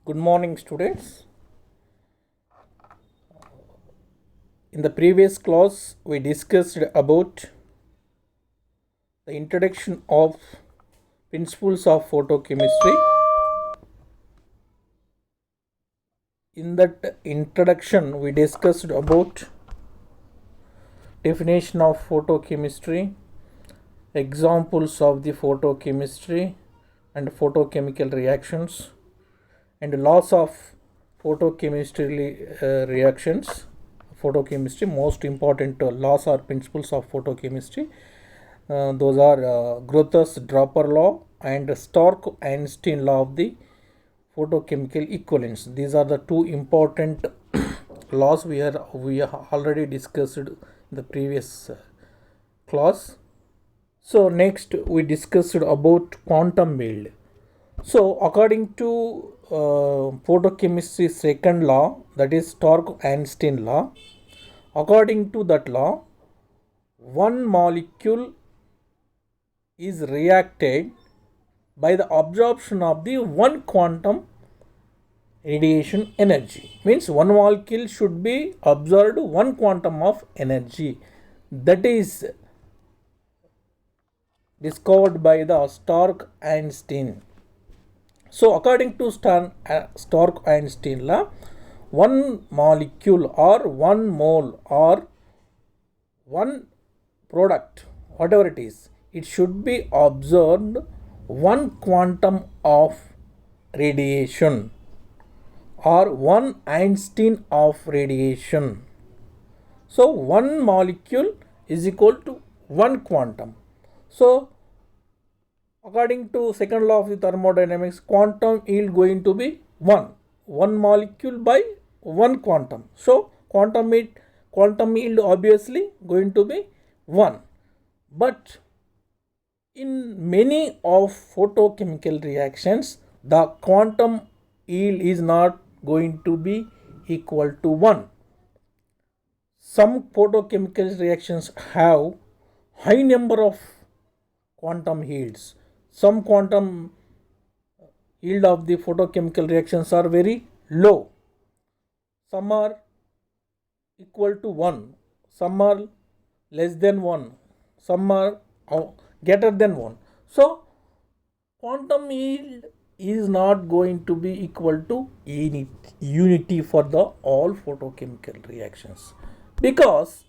Good morning, students. In the previous class, we discussed about the introduction of principles of photochemistry. In that introduction, we discussed about definition of photochemistry, examples of the photochemistry and photochemical reactions, and laws of photochemistry reactions. Photochemistry, most important laws or principles of photochemistry. Those are Groth's Draper law and Stark-Einstein law of the photochemical equivalence. These are the two important laws we have already discussed in the previous class. So next we discussed about quantum field. So according to photochemistry second law, that is Stark-Einstein law, according to that law, one molecule is reacted by the absorption of the one quantum radiation energy. Means one molecule should be absorbed one quantum of energy. That is discovered by the Stark-Einstein. So according to Stark-Einstein law, one molecule or one mole or one product, whatever it is, it should be absorbed one quantum of radiation or one Einstein of radiation. So one molecule is equal to one quantum. So according to second law of the thermodynamics, quantum yield going to be 1 molecule by 1 quantum. So quantum yield obviously going to be 1. But in many of photochemical reactions, the quantum yield is not going to be equal to 1. Some photochemical reactions have high number of quantum yields. Some quantum yield of the photochemical reactions are very low. Some are equal to 1. Some are less than 1. Some are greater than 1. So quantum yield is not going to be equal to unity for the all photochemical reactions because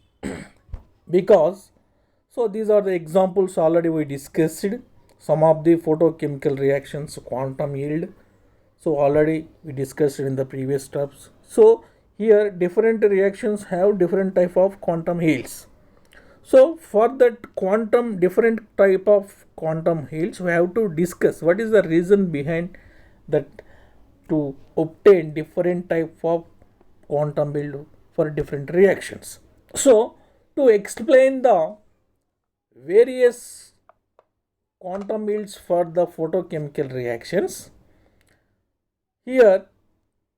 so these are the examples already we discussed. Some of the photochemical reactions quantum yield, so already we discussed in the previous steps. So here different reactions have different type of quantum yields. So for that different type of quantum yields, we have to discuss what is the reason behind that to obtain different type of quantum yield for different reactions. So to explain the various quantum yields for the photochemical reactions, here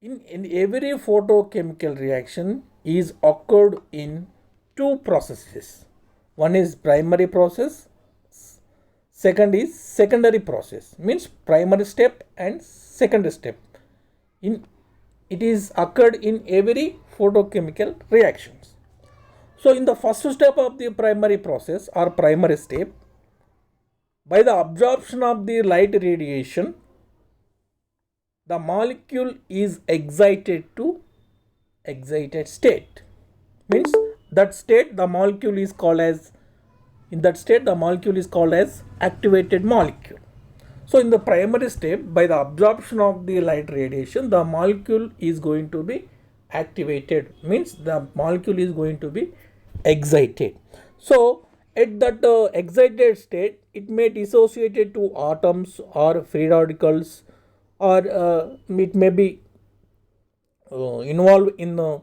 in every photochemical reaction is occurred in two processes. One is primary process, second is secondary process, means primary step and secondary step. It is occurred in every photochemical reactions. So in the first step of the primary process or primary step, by the absorption of the light radiation, the molecule is excited to excited state. Means that state the molecule is called as, in that state the molecule is called as activated molecule. So in the primary step, by the absorption of the light radiation, the molecule is going to be activated, means the molecule is going to be excited. So at that excited state, it may dissociate to atoms or free radicals, or it may be involved in the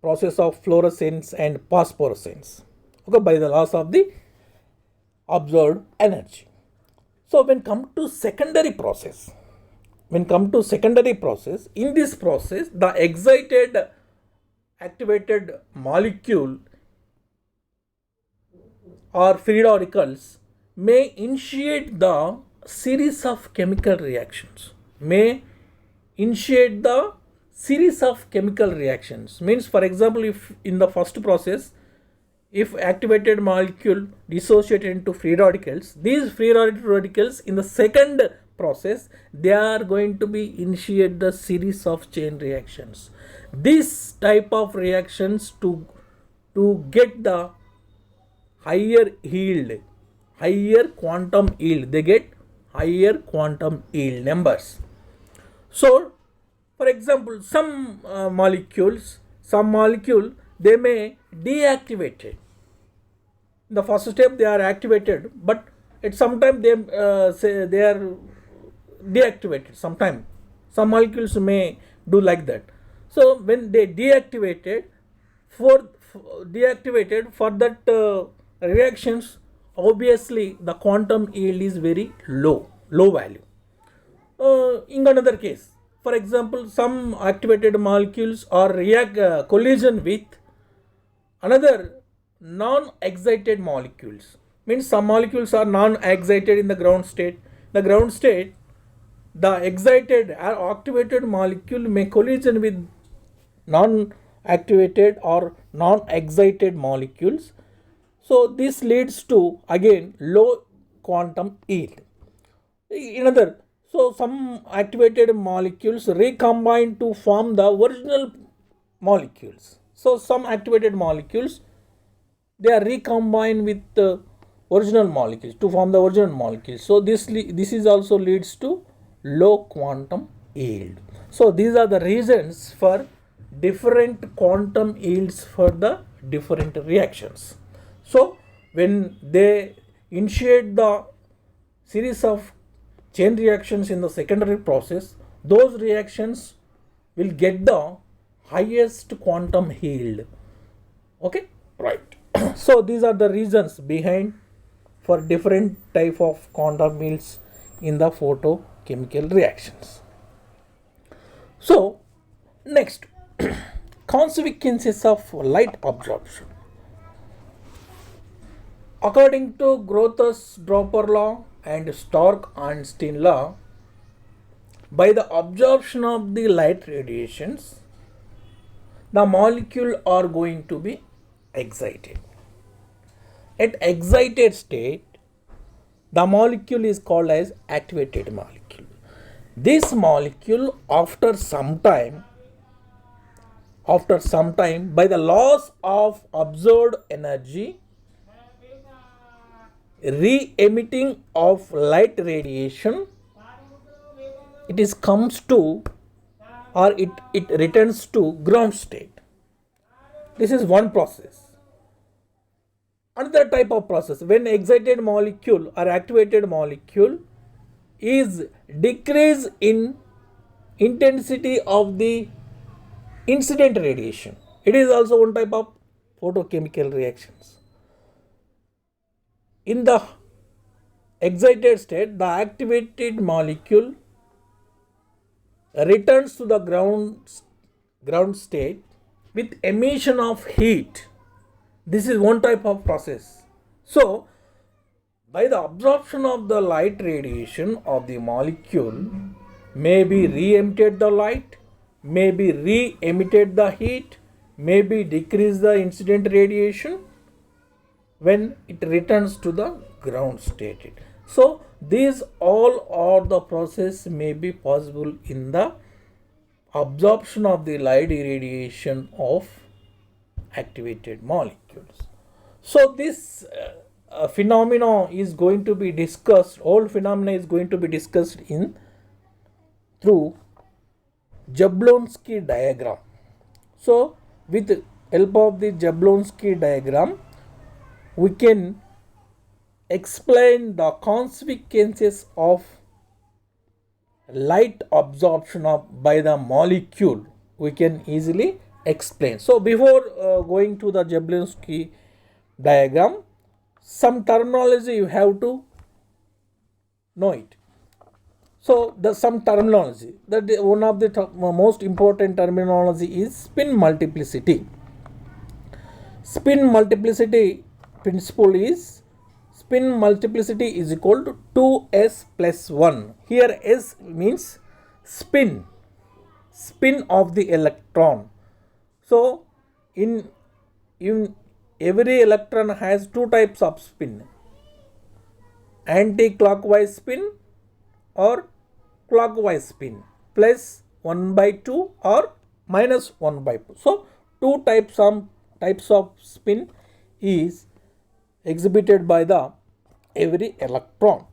process of fluorescence and phosphorescence, okay, by the loss of the absorbed energy. So when come to secondary process, in this process, the excited activated molecule or free radicals may initiate the series of chemical reactions, may initiate the series of chemical reactions. Means, for example, if in the first process, if activated molecule dissociated into free radicals, these free radicals in the second process, they are going to be initiate the series of chain reactions. This type of reactions to get the higher yield, higher quantum yield, they get higher quantum yield numbers. So, for example, some molecule they may deactivate it. In the first step they are activated, but at some time they say they are deactivated. Sometime some molecules may do like that. So when they deactivated for that reactions, obviously the quantum yield is very low value. In another case, for example, some activated molecules are collision with another non-excited molecules. Means some molecules are non-excited in the ground state. The ground state, the excited or activated molecule may collision with non-activated or non-excited molecules. So this leads to again low quantum yield. So some activated molecules recombine to form the original molecules. So some activated molecules, they are recombined with the original molecules to form the original molecules. So this is also leads to low quantum yield. So these are the reasons for different quantum yields for the different reactions. So when they initiate the series of chain reactions in the secondary process, those reactions will get the highest quantum yield. Okay, right. So these are the reasons behind for different type of quantum yields in the photochemical reactions. So next, consequences of light absorption. According to Grothus-Draper law and Stark-Einstein law, by the absorption of the light radiations, the molecule are going to be excited. At excited state, the molecule is called as activated molecule. This molecule after some time, by the loss of absorbed energy, re-emitting of light radiation, it comes to, or it returns to ground state. This is one process. Another type of process, when excited molecule or activated molecule is decrease in intensity of the incident radiation, it is also one type of photochemical reactions. In the excited state, the activated molecule returns to the ground state with emission of heat. This is one type of process. So, by the absorption of the light radiation of the molecule, may be re-emitted the light, may be re-emitted the heat, may be decrease the incident radiation when it returns to the ground state. So these all are the process may be possible in the absorption of the light radiation of activated molecules. So this phenomena is going to be discussed, all phenomena is going to be discussed through Jablonski diagram. So with help of the Jablonski diagram, we can explain the consequences of light absorption by the molecule. We can easily explain. So before going to the Jablonski diagram, some terminology you have to know it. So some terminology, one of the most important terminology is spin multiplicity. Spin multiplicity principle is spin multiplicity is equal to 2s plus 1. Here s means spin. spin of the electron. So in every electron has two types of spin: anti-clockwise spin or clockwise spin, plus 1 by 2 or minus 1 by 2. So two types of spin is exhibited by the every electron.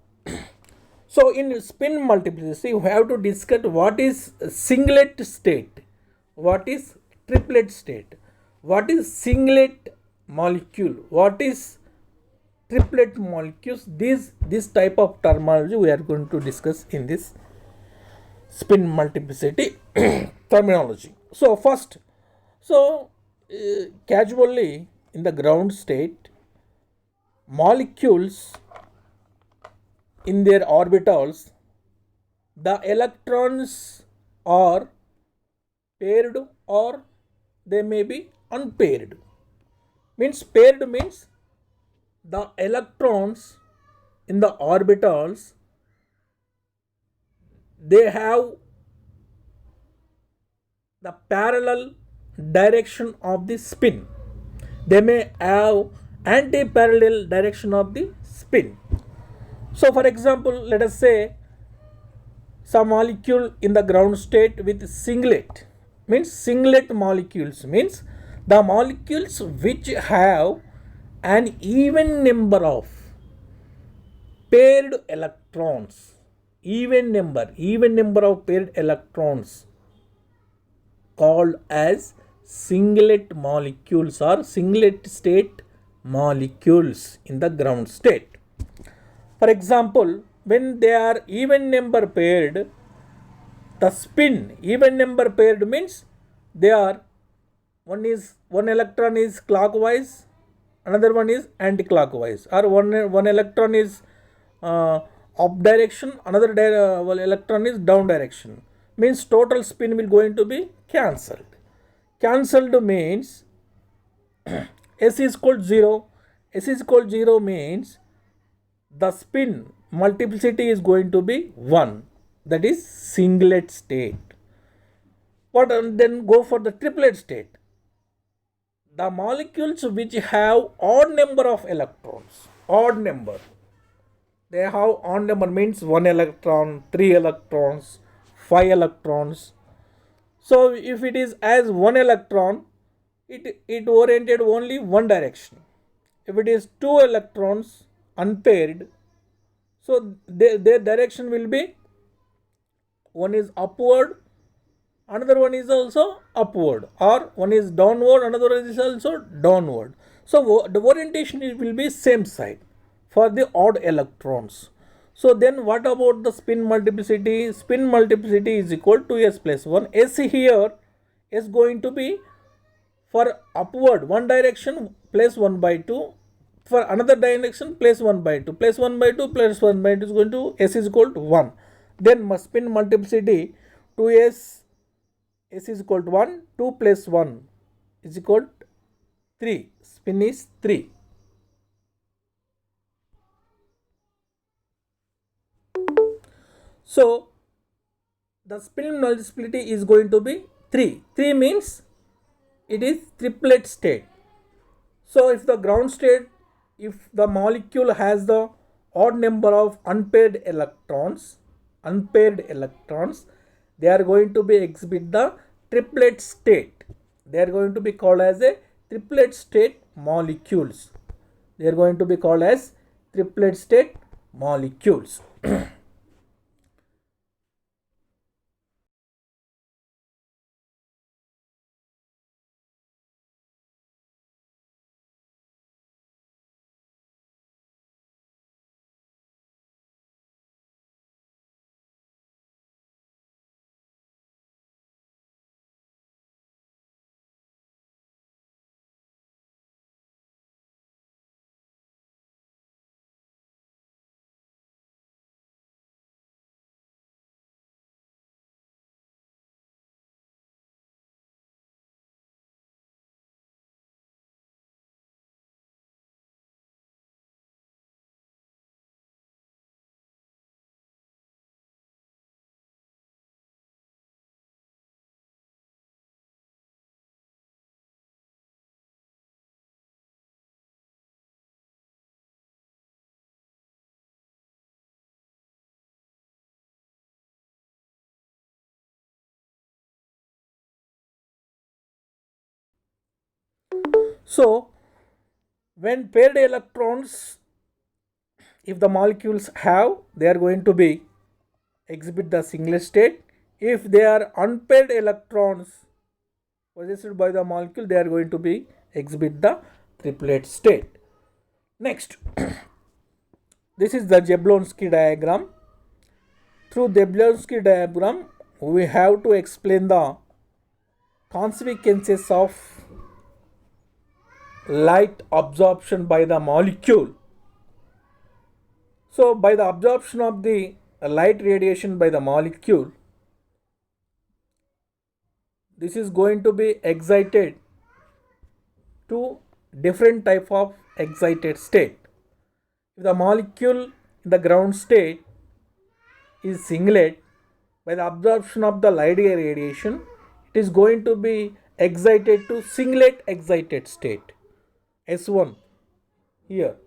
So in spin multiplicity, you have to discuss what is singlet state, what is triplet state, what is singlet molecule, what is triplet molecules. This type of terminology we are going to discuss in this spin multiplicity terminology. So first, casually in the ground state, molecules in their orbitals, the electrons are paired or they may be unpaired. Means paired means the electrons in the orbitals, they have the parallel direction of the spin. They may have anti-parallel direction of the spin. So for example, let us say some molecule in the ground state with singlet, means singlet molecules means the molecules which have an even number of paired electrons, even number of paired electrons, called as singlet molecules or singlet state molecules in the ground state. For example, when they are even number paired, the spin even number paired means they are one electron is clockwise, another one is anti-clockwise, or one electron is up direction, another electron is down direction. Means total spin will going to be cancelled. Cancelled means S is equal to 0. S is equal to 0 means the spin multiplicity is going to be 1. That is singlet state. But then go for the triplet state. The molecules which have odd number of electrons, odd number, they have odd number means 1 electron, 3 electrons, 5 electrons. So if it is as 1 electron, it oriented only one direction. If it is 2 electrons unpaired, so their direction will be, one is upward, another one is also upward, or one is downward, another one is also downward. So the orientation will be same side for the odd electrons. So then what about the spin multiplicity? Spin multiplicity is equal to S plus 1. S here is going to be for upward one direction plus 1 by 2, for another direction plus 1 by 2, plus 1 by 2 plus 1 by 2 is going to, S is equal to 1. Then spin multiplicity 2S, S is equal to 1, 2 plus 1 is equal to 3, spin is 3. So the spin multiplicity is going to be 3. 3 means it is triplet state. So if the ground state, if the molecule has the odd number of unpaired electrons, they are going to be exhibit the triplet state. They are going to be called as a triplet state molecules. They are going to be called as triplet state molecules. So when paired electrons, if the molecules have, they are going to be exhibit the singlet state. If they are unpaired electrons possessed by the molecule, they are going to be exhibit the triplet state. Next, this is the Jablonski diagram. Through Jablonski diagram, we have to explain the consequences of light absorption by the molecule. So by the absorption of the light radiation by the molecule, this is going to be excited to different type of excited state. If the molecule in the ground state is singlet, by the absorption of the light radiation, it is going to be excited to singlet excited state, S1. Here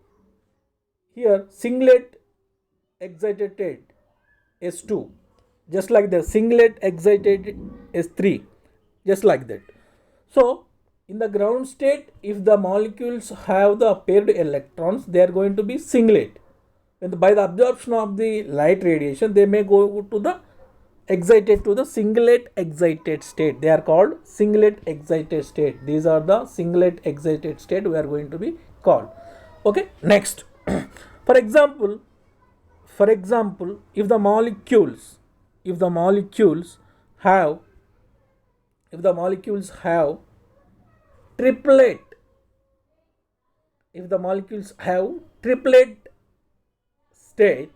singlet excited state, S2, just like the singlet excited S3, just like that. So in the ground state, if the molecules have the paired electrons, they are going to be singlet. And by the absorption of the light radiation, they may go to the excited to the singlet excited state. They are called singlet excited state. These are the singlet excited state we are going to be called. Okay, next. For example, if the molecules have triplet, state,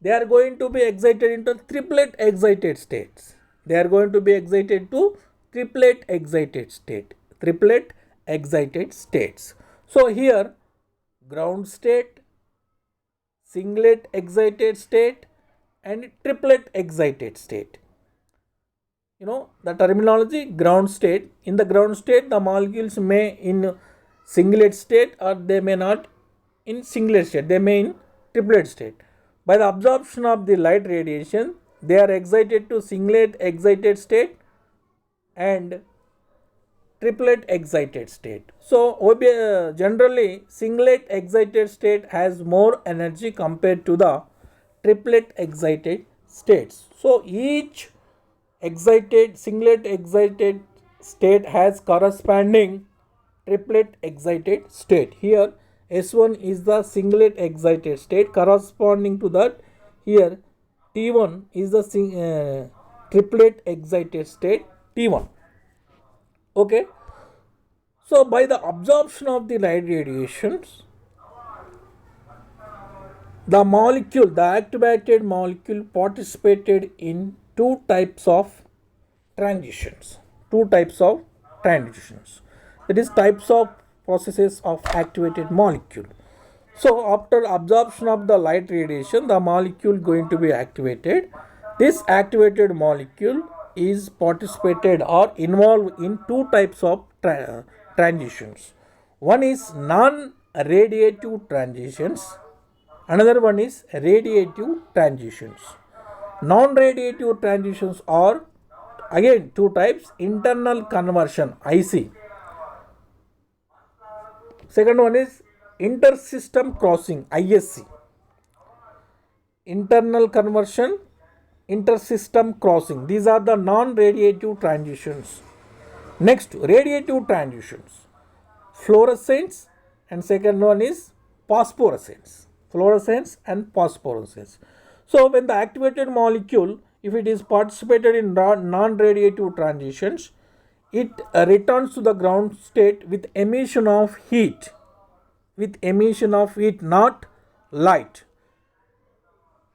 they are going to be excited into triplet excited states. They are going to be excited to triplet excited states. So here ground state, singlet excited state and triplet excited state. You know the terminology ground state. In the ground state, the molecules may in singlet state or they may not in singlet state, they may in triplet state. By the absorption of the light radiation, they are excited to singlet excited state and triplet excited state. So generally singlet excited state has more energy compared to the triplet excited states. So each singlet excited state has corresponding triplet excited state. Here S1 is the singlet excited state, corresponding to that here T1 is the triplet excited state T1. Okay, so by the absorption of the light radiations, the activated molecule participated in two types of transitions. That is types of processes of activated molecule. So after absorption of the light radiation, the molecule going to be activated. This activated molecule is participated or involved in two types of transitions. One is non-radiative transitions. Another one is radiative transitions. Non-radiative transitions are again two types: internal conversion, IC. Second one is intersystem crossing, ISC. Internal conversion, intersystem crossing. These are the non-radiative transitions. Next, radiative transitions. Fluorescence and second one is phosphorescence. Fluorescence and phosphorescence. So when the activated molecule, if it is participated in non-radiative transitions, it returns to the ground state with emission of heat. Not light.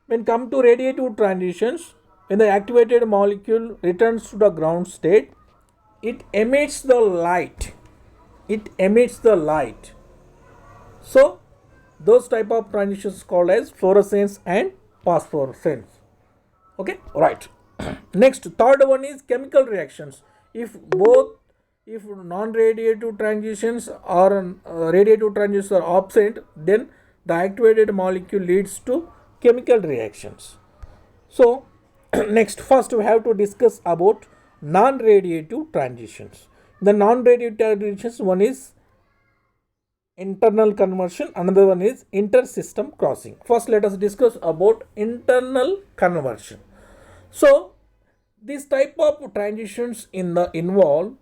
When come to radiative transitions, when the activated molecule returns to the ground state, it emits the light. So those type of transitions called as fluorescence and phosphorescence. Okay, right. Next, third one is chemical reactions. If non-radiative transitions or radiative transitions are absent, then the activated molecule leads to chemical reactions. So next, first we have to discuss about non-radiative transitions. The non-radiative transitions, one is internal conversion, another one is inter-system crossing. First, let us discuss about internal conversion. So, this type of transitions involve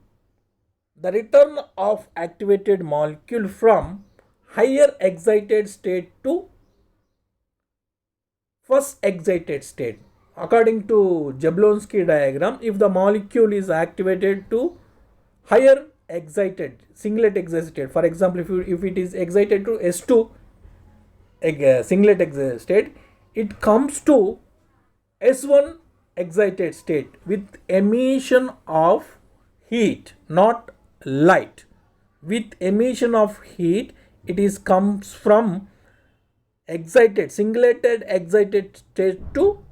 the return of activated molecule from higher excited state to first excited state. According to Jablonski diagram, if the molecule is activated to higher excited, singlet excited, for example, if it is excited to S2 singlet excited state, it comes to S1 excited state with emission of heat, not light. With emission of heat, it is comes from excited, singleted excited state to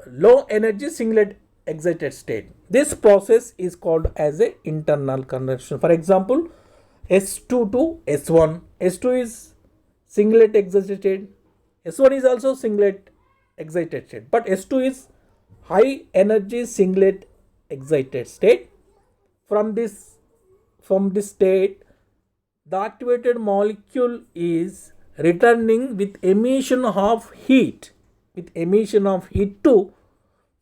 low energy singlet excited state. This process is called as a internal conversion. For example, S2 to S1. S2 is singlet excited state. S1 is also singlet excited state, but S2 is high energy singlet excited state. From this state, the activated molecule is returning with emission of heat to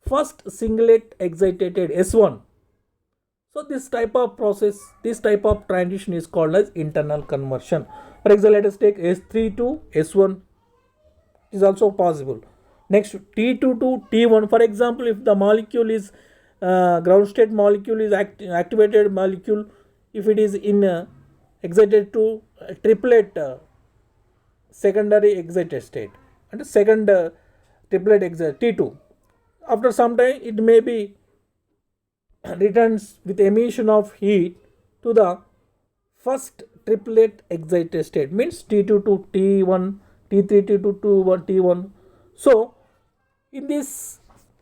first singlet excited S1. So this type of process, this type of transition is called as internal conversion. For example, let us take S3 to S1 is also possible. Next, T2 to T1. For example, if the molecule is ground state molecule is activated molecule, if it is in excited to triplet secondary excited state and second triplet excited T2, after some time it may be returns with emission of heat to the first triplet excited state, means T2 to T1, T3 to T1. So in this,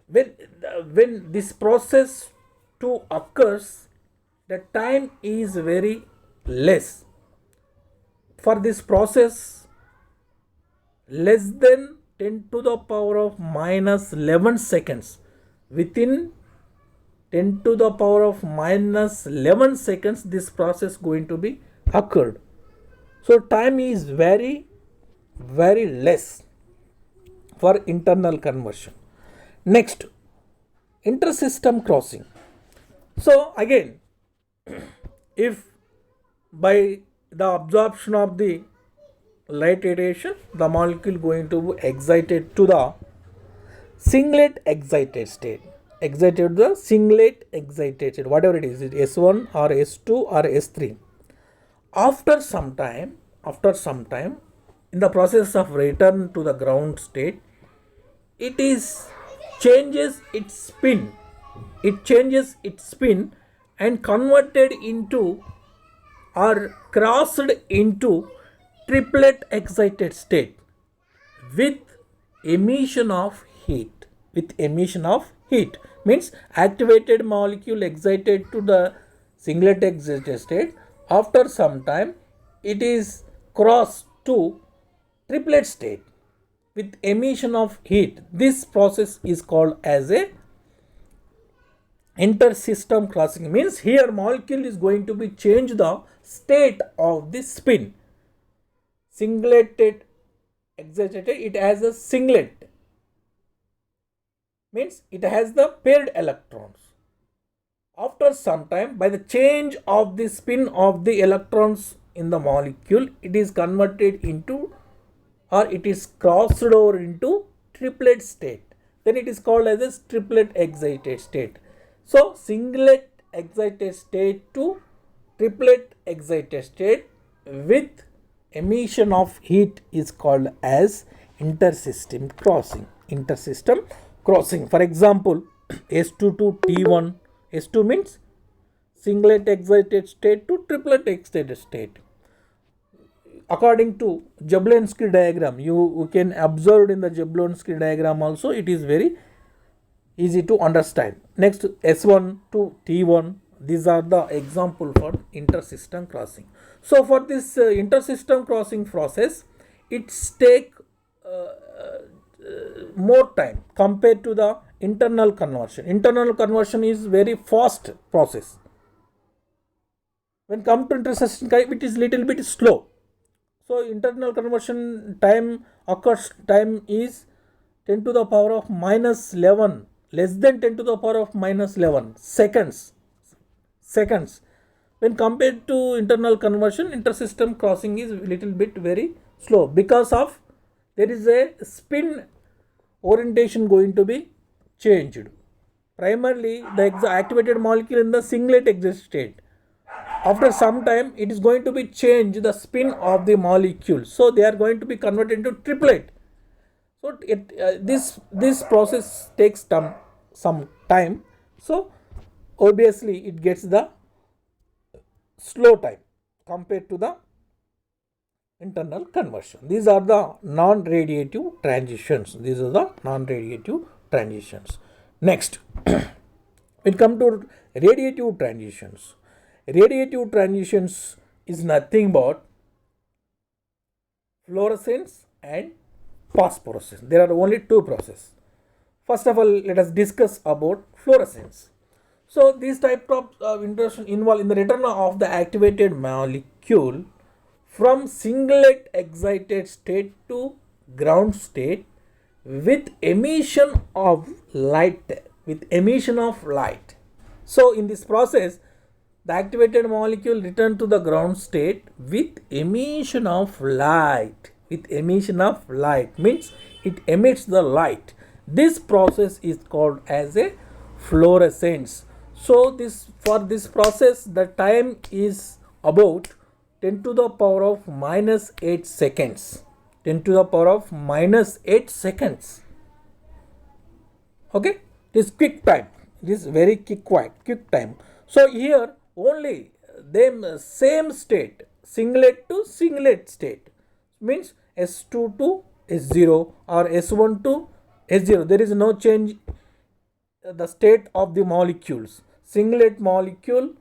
when this process to occurs, the time is very less. For this process, less than 10 to the power of minus 11 seconds. Within 10 to the power of minus 11 seconds, this process going to be occurred. So time is very less for internal conversion. Next, inter-system crossing. So again, if by the absorption of the light radiation, the molecule going to be excited to the singlet excited state, excited to the singlet excited state, whatever it is S1 or S2 or S3. After some time, in the process of return to the ground state, it changes its spin. It changes its spin and converted into or crossed into triplet excited state with emission of heat. Means activated molecule excited to the singlet excited state. After some time, it is crossed to triplet state with emission of heat. This process is called as a inter-system crossing. Means here molecule is going to be change the state of the spin. Singleted excited, it has a singlet, means it has the paired electrons. After some time, by the change of the spin of the electrons in the molecule, it is converted into, or it is crossed over into triplet state. Then it is called as a triplet excited state. So singlet excited state to triplet excited state with emission of heat is called as inter-system crossing. For example, S2 to T1. S2 means singlet excited state to triplet excited state. According to Jablonski diagram, you can observe in the Jablonski diagram also, it is very easy to understand. Next, S1 to T1. These are the example for inter-system crossing. So for this inter-system crossing process, it's take more time compared to the internal conversion. Internal conversion is very fast process. When come to intersystem time, it is little bit slow. So internal conversion time occurs time is 10 to the power of minus 11, less than 10 to the power of minus 11 seconds. When compared to internal conversion, intersystem crossing is little bit very slow because of there is a spin orientation going to be changed. Primarily the activated molecule in the singlet exit state. After some time it is going to be changed the spin of the molecule. So they are going to be converted into triplet. So this process takes some time. So obviously it gets the slow time compared to the internal conversion. These are the non-radiative transitions. Next, we come to radiative transitions. Radiative transitions is nothing but fluorescence and phosphorescence. There are only two processes. First of all, let us discuss about fluorescence. So this type of interaction involve in the return of the activated molecule from singlet excited state to ground state with emission of light. So in this process, the activated molecule return to the ground state with emission of light. Means it emits the light. This process is called as a fluorescence. So for this process the time is about 10 to the power of minus 8 seconds. Okay, this quick time. This very quick time. So here only them same state, singlet to singlet state, means S2 to S0 or S1 to S0. There is no change the state of the molecules. Singlet molecule,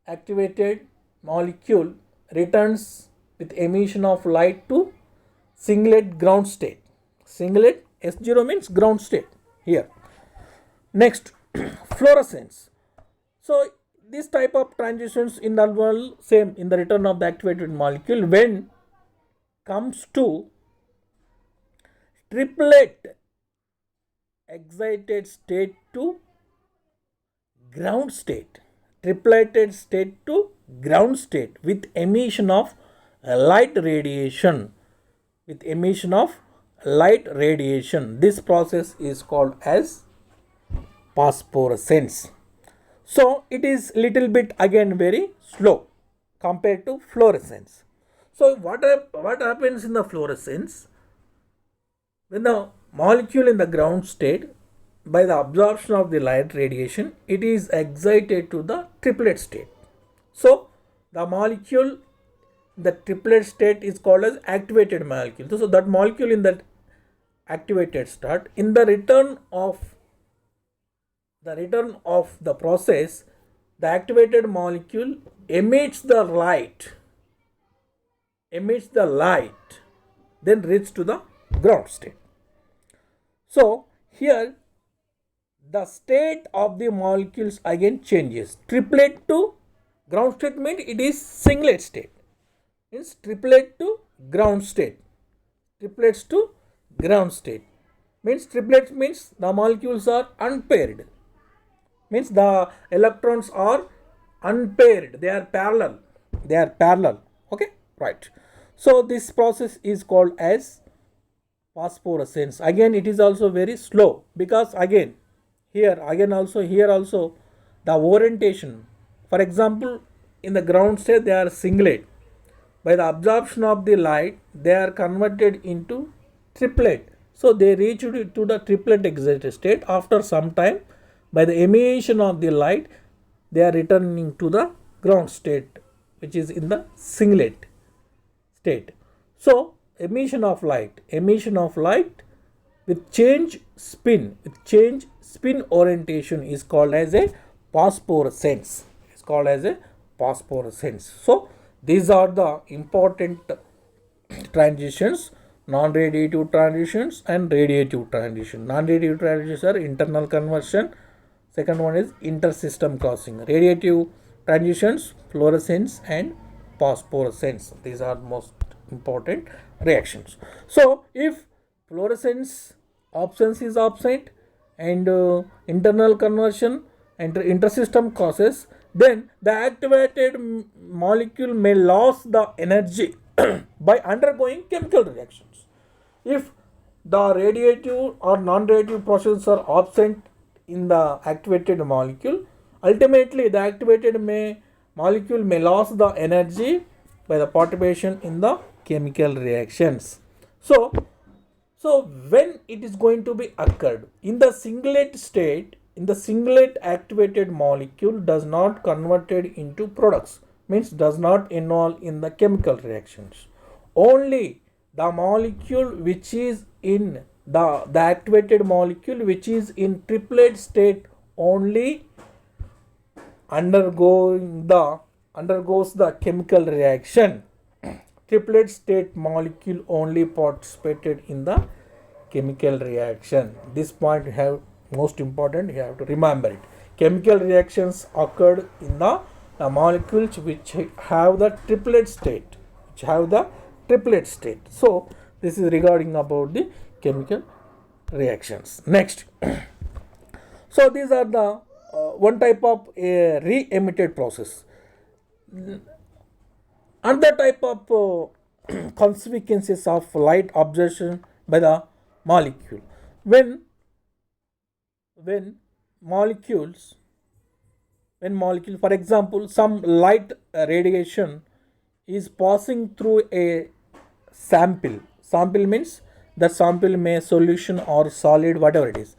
activated molecule returns with emission of light to singlet ground state. Singlet S0 means ground state here. Next, fluorescence. So this type of transitions involve same in the return of the activated molecule when comes to triplet excited state to ground state. With emission of light radiation. This process is called as phosphorescence. So it is little bit again very slow compared to fluorescence. So what happens in the fluorescence? When the molecule in the ground state, by the absorption of the light radiation, it is excited to the triplet state. So the molecule, the triplet state is called as activated molecule. So that molecule in that activated state, in the return of the process, the activated molecule emits the light, then reaches to the ground state. So here the state of the molecules again changes. Triplet to ground state means it is singlet state. Means triplet to ground state. Triplets to ground state. Means triplets means the molecules are unpaired. Means the electrons are unpaired. They are parallel. Okay, right. So this process is called as phosphorescence. Again it is also very slow because here also the orientation. For example, in the ground state they are singlet. By the absorption of the light they are converted into triplet. So they reach to the triplet excited state. After some time, by the emission of the light, they are returning to the ground state, which is in the singlet state. So emission of light with change spin orientation is called as a phosphorescence. So these are the important transitions: non-radiative transitions and radiative transition. Non-radiative transitions are internal conversion. Second one is intersystem crossing. Radiative transitions, fluorescence and phosphorescence. These are most important reactions. So if fluorescence absence is absent and internal conversion and intersystem causes, then the activated molecule may lose the energy by undergoing chemical reactions. If the radiative or non-radiative processes are absent in the activated molecule, ultimately the activated molecule may lose the energy by the participation in the chemical reactions. So when it is going to be occurred in the singlet state, in the singlet activated molecule does not converted into products, means does not involve in the chemical reactions. Only the molecule which is in the activated molecule which is in triplet state only undergoes the chemical reaction. Triplet state molecule only participated in the chemical reaction. This point you have most important, you have to remember it. Chemical reactions occurred in the molecules which have the triplet state, So this is regarding about the chemical reactions. Next, so these are the one type of re-emitted process. Another type of consequences of light absorption by the molecule. When molecule, for example, some light radiation is passing through a sample. Sample means the sample may solution or solid, whatever it is.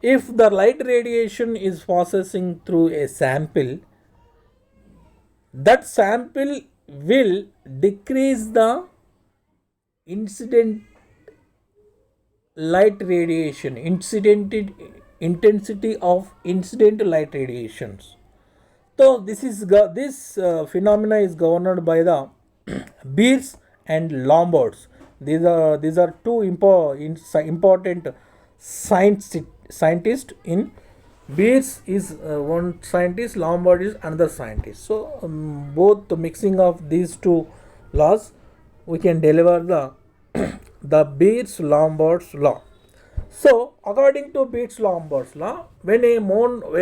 If the light radiation is passing through a sample, that sample will decrease the incident light radiation, intensity of incident light radiations. So this phenomena is governed by the Beers and Lombards. These are two important scientists. In Beers is one scientist, Lombard is another scientist. So both the mixing of these two laws, we can deliver the Beers-Lombards law. So according to Beers-Lombards law, when a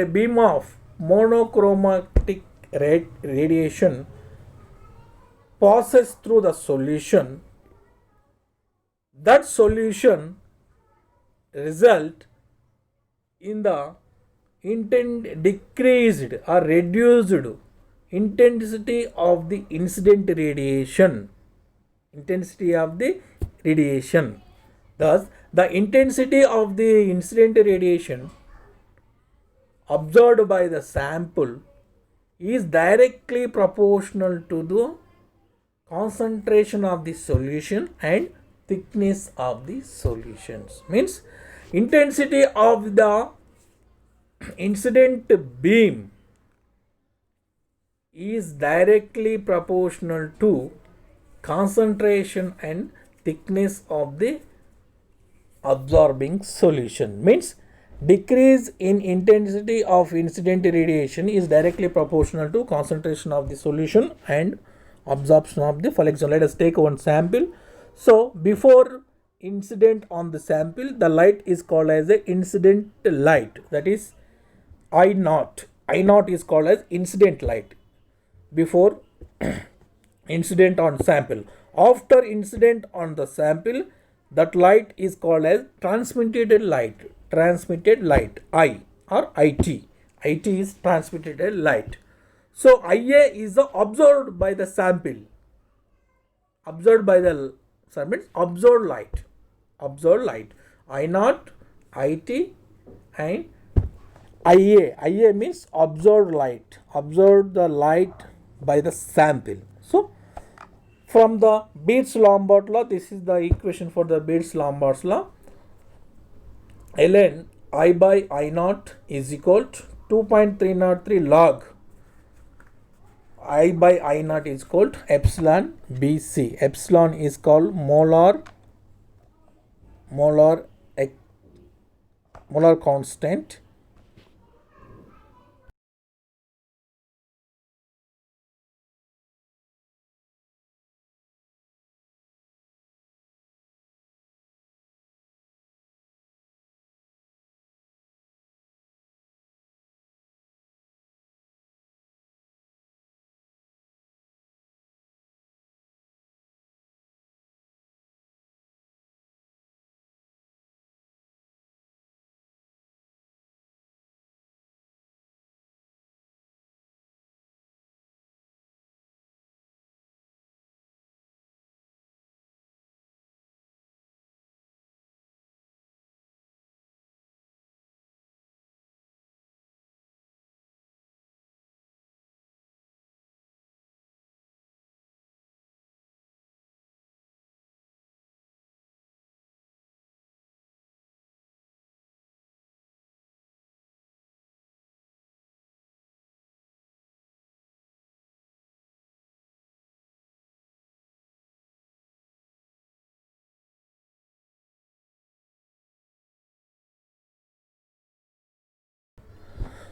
beam of monochromatic radiation passes through the solution, that solution result in the decreased or reduced intensity of the incident radiation. Thus, the intensity of the incident radiation observed by the sample is directly proportional to the concentration of the solution and thickness of the solutions. Means intensity of the incident beam is directly proportional to concentration and thickness of the absorbing solution. Means decrease in intensity of incident radiation is directly proportional to concentration of the solution and absorption of the, for example, let us take one sample. So before incident on the sample, the light is called as the incident light, that is I naught is called as incident light before incident on sample. After incident on the sample, that light is called as transmitted light, I or IT. IT is transmitted light. So IA is the observed by the sample, observed light, I naught, IT and IA means observed the light by the sample. So from the Beers-Lombard law, this is the equation for the Beers-Lombard law. ln I by I naught is equal to 2.303 log I by I naught is called epsilon BC. Epsilon is called molar constant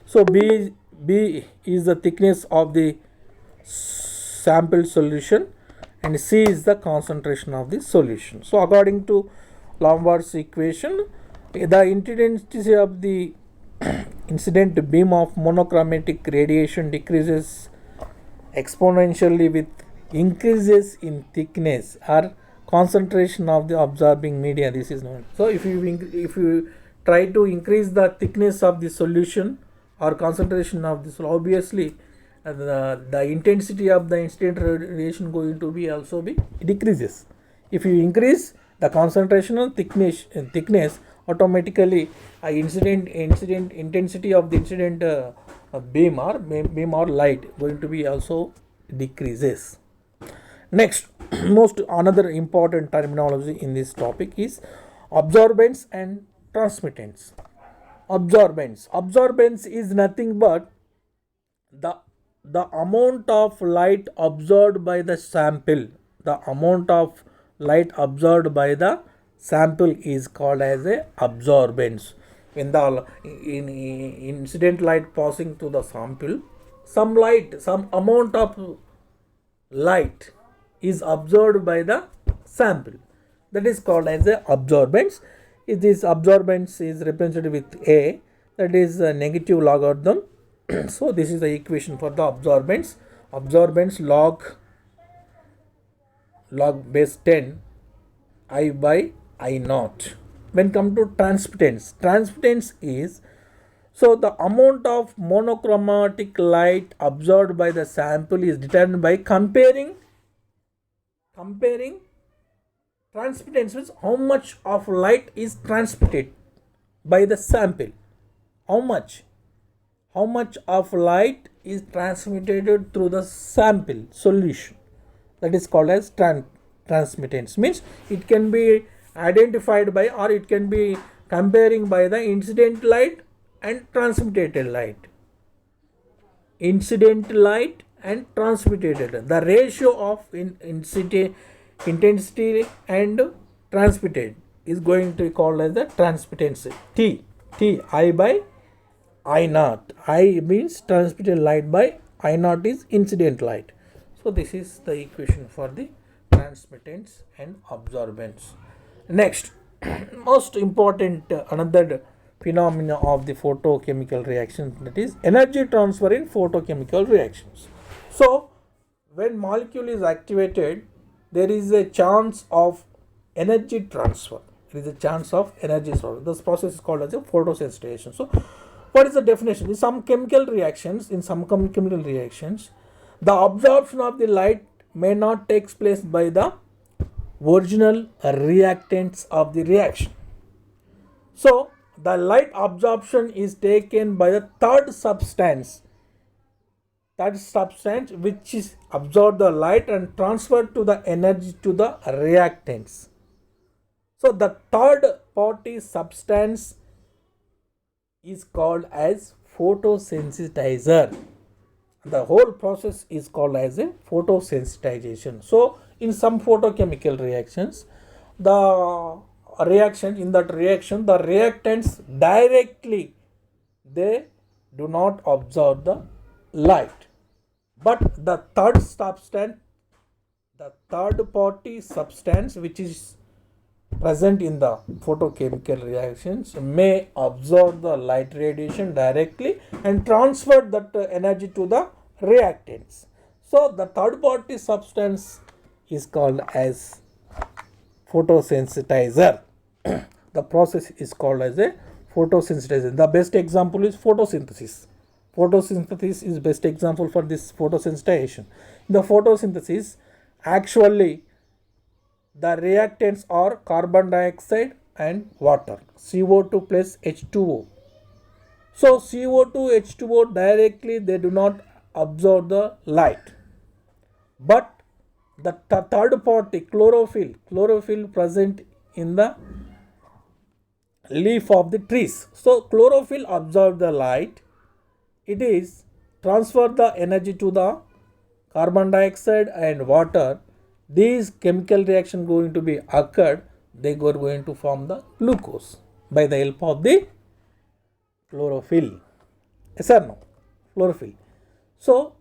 So B is the thickness of the sample solution and C is the concentration of the solution. So according to Lombard's equation, the intensity of the incident beam of monochromatic radiation decreases exponentially with increases in thickness or concentration of the absorbing media. This is known. So if you try to increase the thickness of the solution or concentration of this, obviously the intensity of the incident radiation going to be also be decreases. If you increase the concentration and thickness automatically incident intensity of the incident beam or light going to be also decreases. Next, most another important terminology in this topic is absorbance and transmittance. Absorbance is nothing but the amount of light absorbed by the sample. The amount of light absorbed by the sample is called as a absorbance. When the incident light passing to the sample, some amount of light is absorbed by the sample, that is called as a absorbance. If this absorbance is represented with A, that is a negative logarithm. So this is the equation for the absorbance. Absorbance log base 10 I by I naught. When come to transmittance is, so the amount of monochromatic light absorbed by the sample is determined by comparing transmittance means how much of light is transmitted by the sample. How much of light is transmitted through the sample solution, that is called as transmittance. Means it can be identified by, or it can be comparing by the incident light and transmitted light. Incident light and transmitted light. The ratio of intensity and transmitted is going to be called as the transmittance. T I by I naught. I means transmitted light by I naught is incident light. So this is the equation for the transmittance and absorbance. Next, most important another phenomena of the photochemical reaction, that is energy transfer in photochemical reactions. So when molecule is activated, there is a chance of energy transfer. There is a chance of energy transfer. This process is called as a photosensitization. So what is the definition? In some chemical reactions, the absorption of the light may not take place by the original reactants of the reaction. So the light absorption is taken by the third substance which is absorb the light and transfer to the energy to the reactants. So the third party substance is called as photosensitizer. The whole process is called as a photosensitization. So in some photochemical reactions, the reactants directly they do not absorb the light, but the third party substance which is present in the photochemical reactions may absorb the light radiation directly and transfer that energy to the reactants. So the third party substance is called as photosensitizer. The process is called as a photosensitization. The best example is photosynthesis. Photosynthesis is best example for this photosensitization. In the photosynthesis, actually the reactants are carbon dioxide and water, CO2 plus H2O. So CO2, H2O directly they do not absorb the light, but the third party chlorophyll present in the leaf of the trees. So chlorophyll absorb the light, it is transfer the energy to the carbon dioxide and water. These chemical reaction going to be occurred, they are going to form the glucose by the help of the chlorophyll. Yes or no? Chlorophyll. So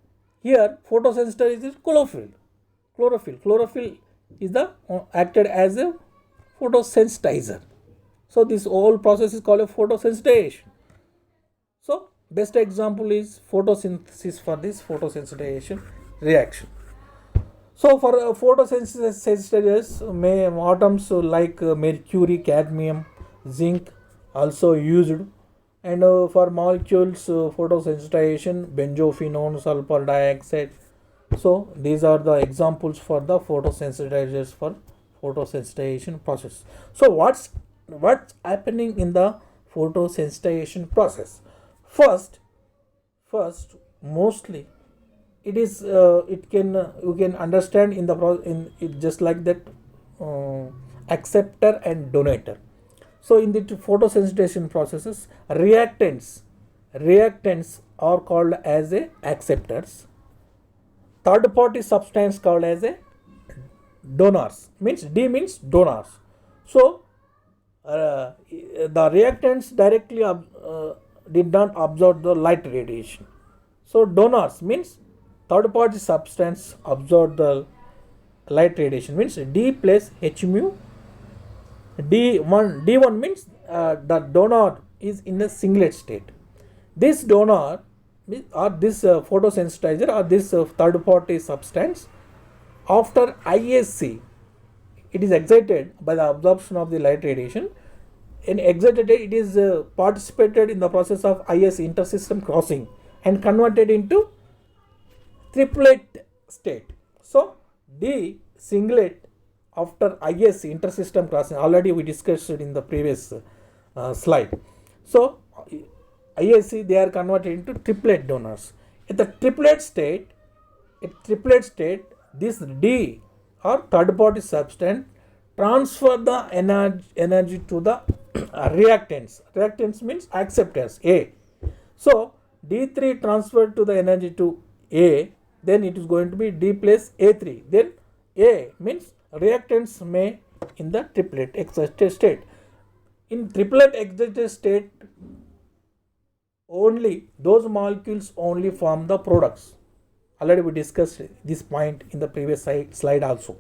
here photosensitizer is chlorophyll. Chlorophyll is the acted as a photosensitizer. So this whole process is called a photosensitization. So best example is photosynthesis for this photosensitization reaction. So for photosensitizers, atoms like mercury, cadmium, zinc also used, and for molecules photosensitization, benzophenone, sulfur dioxide. So these are the examples for the photosensitizers for photosensitization process. So what's happening in the photosensitization process? First, mostly it is it can you can understand in the in it just like that, acceptor and donator. So in the photosensitization processes, reactants are called as a acceptors. Third party substance called as a donors, means D means donors. So the reactants directly did not absorb the light radiation. So donors means third party substance absorb the light radiation, means D plus H mu. D1 means the donor is in a singlet state. This donor or this photosensitizer or this third party substance, after ISC, it is excited by the absorption of the light radiation. In excited, it is participated in the process of IS intersystem crossing and converted into triplet state. So D singlet after IS intersystem crossing, already we discussed it in the previous slide. So ISC, they are converted into triplet donors. At the triplet state, this D or third party substance transfer the energy to the reactants. Reactants means acceptors, A. So D3 transferred to the energy to A, then it is going to be D plus A3. Then A means reactants may in the triplet excited state. In triplet excited state, only those molecules only form the products. Already we discussed this point in the previous slide also.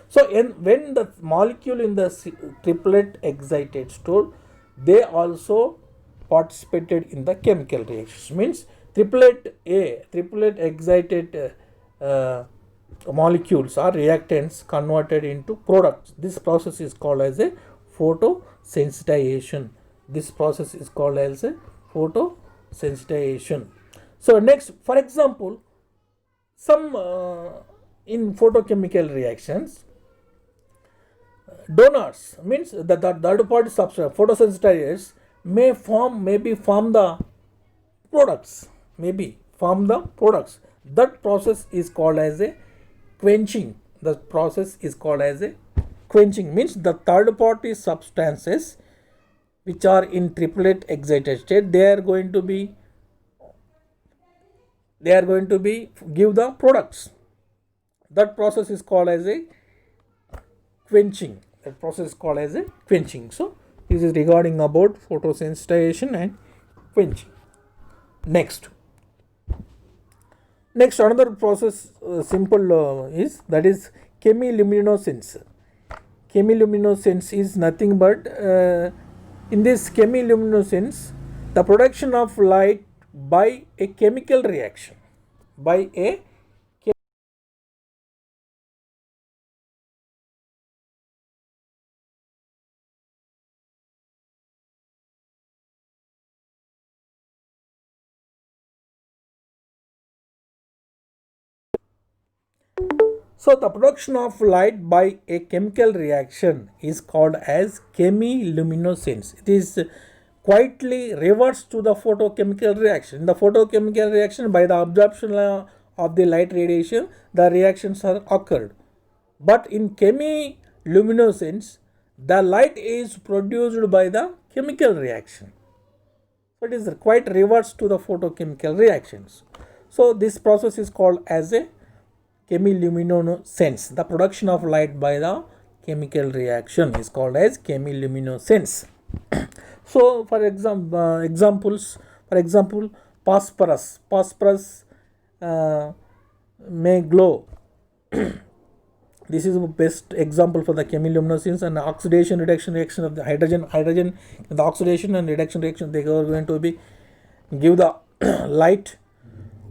So when the molecule in the triplet excited state, they also participated in the chemical reactions. Means triplet excited molecules or reactants converted into products. This process is called as a photosensitization. So next, for example, some in photochemical reactions, donors means the third party substance photosensitizers may form the products. That process is called as a quenching. Means the third party substances which are in triplet excited state, they are going to be give the products. That process is called as a quenching. So this is regarding about photosensitization and quenching. Next another process simple is chemiluminescence. Chemiluminescence is nothing but in this chemiluminescence, the production of light by a chemical reaction. So the production of light by a chemical reaction is called as chemiluminescence. It is quietly reverse to the photochemical reaction. In the photochemical reaction, by the absorption of the light radiation, the reactions are occurred. But in chemiluminescence, the light is produced by the chemical reaction. So it is quite reverse to the photochemical reactions. So this process is called as a chemiluminescence. The production of light by the chemical reaction is called as chemiluminescence. So for example, phosphorus may glow. This is the best example for the chemiluminescence. And oxidation reaction of the hydrogen in the oxidation and reduction reaction, they are going to be give the light.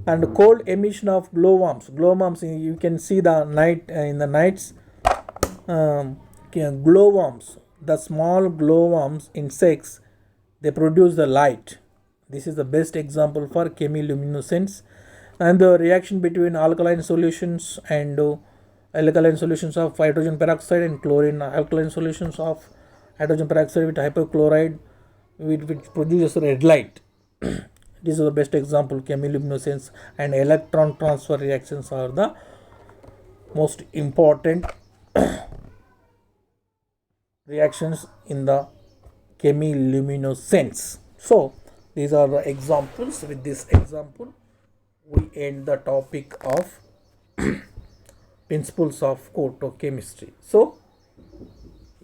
And cold emission of glowworms, you can see the night in the nights, glowworms, the small glowworms insects, they produce the light. This is the best example for chemiluminescence. And the reaction between alkaline solutions and alkaline solutions of hydrogen peroxide and chlorine, alkaline solutions of hydrogen peroxide with hypochlorite, which produces red light. This is the best example, chemiluminescence. And electron transfer reactions are the most important reactions in the chemiluminescence. So these are the examples. With this example, we end the topic of principles of photochemistry. So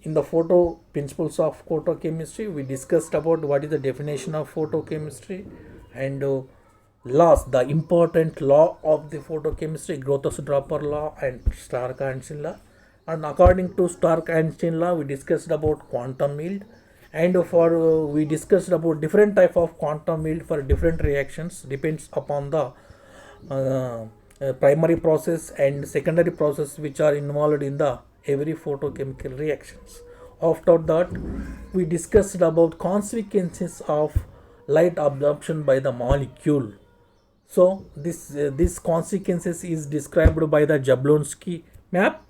in the principles of photochemistry, we discussed about what is the definition of photochemistry and laws, the important law of the photochemistry, Grothus-Draper law and Stark-Einstein law. And according to Stark-Einstein law, we discussed about quantum yield, and we discussed about different type of quantum yield for different reactions, depends upon the primary process and secondary process which are involved in the every photochemical reactions. After that, we discussed about consequences of light absorption by the molecule. So this consequences is described by the Jablonski map.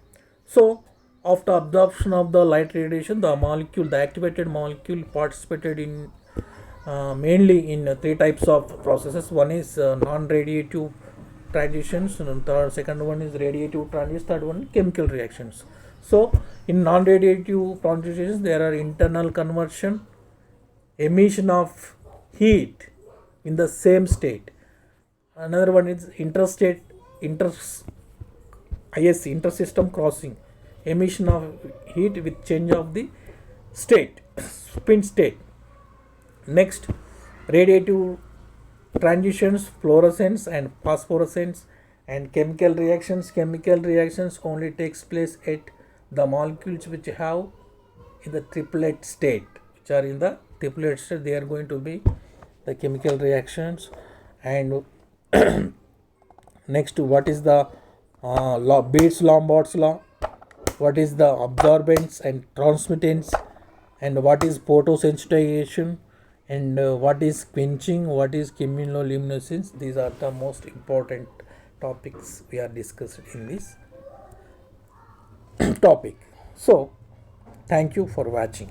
So after absorption of the light radiation, the activated molecule participated in mainly in three types of processes. One is non-radiative transitions, and second one is radiative transitions, third one is chemical reactions. So in non-radiative transitions, there are internal conversion, emission of heat in the same state. Another one is intersystem crossing, emission of heat with change of the state, spin state. Next, radiative transitions, fluorescence and phosphorescence. And chemical reactions only takes place at the molecules which have in the triplet state, they are going to be the chemical reactions. And next, what is the Bates-Lombard's law, what is the absorbance and transmittance, and what is photosensitization, and what is quenching, what is chemiluminescence. These are the most important topics we are discussed in this topic. So thank you for watching.